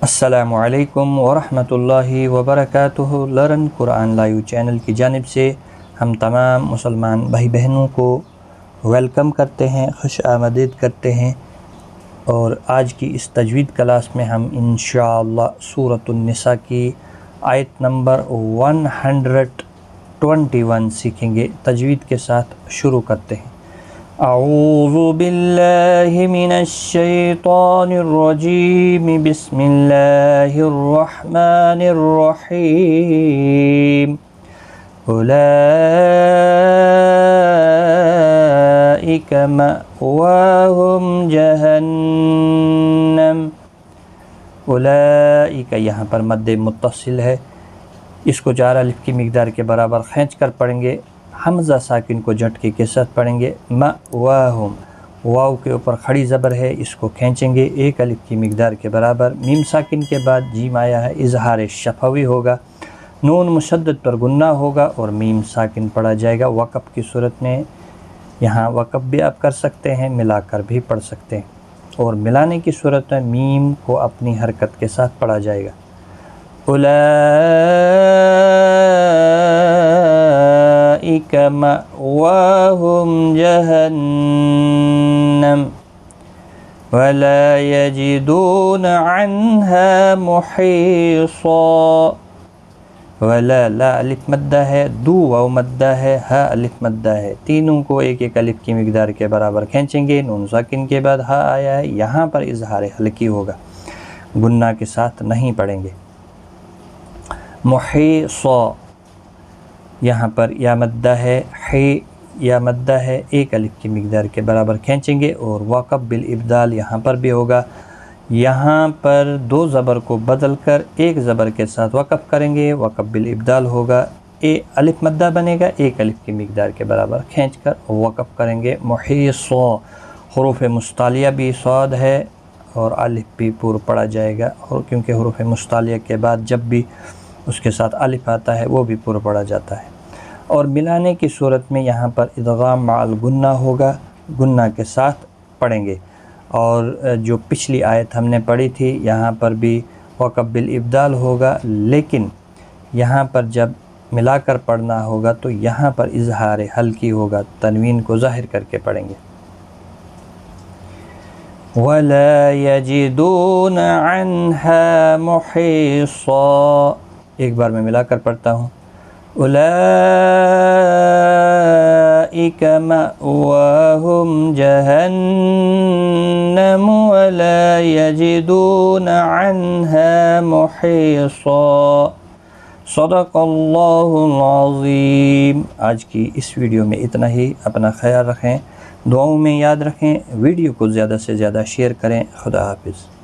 السلام علیکم ورحمۃ اللہ وبرکاتہ۔ لرن قرآن لائیو چینل کی جانب سے ہم تمام مسلمان بھائی بہنوں کو ویلکم کرتے ہیں، خوش آمدید کرتے ہیں، اور آج کی اس تجوید کلاس میں ہم انشاءاللہ سورۃ النساء کی آیت نمبر 121 سیکھیں گے۔ تجوید کے ساتھ شروع کرتے ہیں۔ اعوذ باللہ من الشیطان الرجیم، بسم اللہ الرحمن الرحیم۔ اولئک مأواہم جہنم۔ اولئک یہاں پر مد متصل ہے، اس کو 4 الف کی مقدار کے برابر کھینچ کر پڑھیں گے، حمزہ ساکن کو جھٹکے کے ساتھ پڑھیں گے۔ مأواہم، واو کے اوپر کھڑی زبر ہے، اس کو کھینچیں گے 1 الف کی مقدار کے برابر۔ میم ساکن کے بعد جیم آیا ہے، اظہار شفوی ہوگا، نون مشدد پر گنہ ہوگا اور میم ساکن پڑھا جائے گا۔ وقف کی صورت میں یہاں وقف بھی آپ کر سکتے ہیں، ملا کر بھی پڑھ سکتے ہیں، اور ملانے کی صورت میں میم کو اپنی حرکت کے ساتھ پڑھا جائے گا۔ اولئک مأواہم جہنم ولا یجدون عنہا محیصا۔ ولا لا الف مدہ ہے، دو واو مدہ ہے، ہا الف مدہ ہے، تینوں کو 1 الف کی مقدار کے برابر کھینچیں گے۔ نون ساکن کے بعد ہا آیا ہے، یہاں پر اظہار حلقی ہوگا، گنہ کے ساتھ نہیں پڑھیں گے۔ محیصا، یہاں پر یا مدہ ہے، حی یا مدہ ہے، 1 الف کی مقدار کے برابر کھینچیں گے، اور وقف بالابدال یہاں پر بھی ہوگا۔ یہاں پر 2 زبر کو بدل کر 1 زبر کے ساتھ وقف کریں گے، وقف بالابدال ہوگا، الف مدہ بنے گا، 1 الف کی مقدار کے برابر کھینچ کر وقف کریں گے۔ محیصا، حروف مستعلیہ بھی صاد ہے اور الف بھی پور پڑھا جائے گا، اور کیونکہ حروف مستعلیہ کے بعد جب بھی اس کے ساتھ الف آتا ہے وہ بھی پور پڑھا جاتا ہے۔ اور ملانے کی صورت میں یہاں پر ادغام مع الگنہ ہوگا، گنہ کے ساتھ پڑھیں گے۔ اور جو پچھلی آیت ہم نے پڑھی تھی یہاں پر بھی وقف بالابدال ہوگا، لیکن یہاں پر جب ملا کر پڑھنا ہوگا تو یہاں پر اظہار حلقی ہوگا، تنوین کو ظاہر کر کے پڑھیں گے۔ وَلَا يَجِدُونَ عَنْهَا مُحِيصًا، ایک بار میں ملا کر پڑھتا ہوں۔ اولئک مأواہم جہنم ولا یجدون عنہا محیصا۔ صدق اللہ العظیم۔ آج کی اس ویڈیو میں اتنا ہی، اپنا خیال رکھیں، دعاؤں میں یاد رکھیں، ویڈیو کو زیادہ سے زیادہ شیئر کریں۔ خدا حافظ۔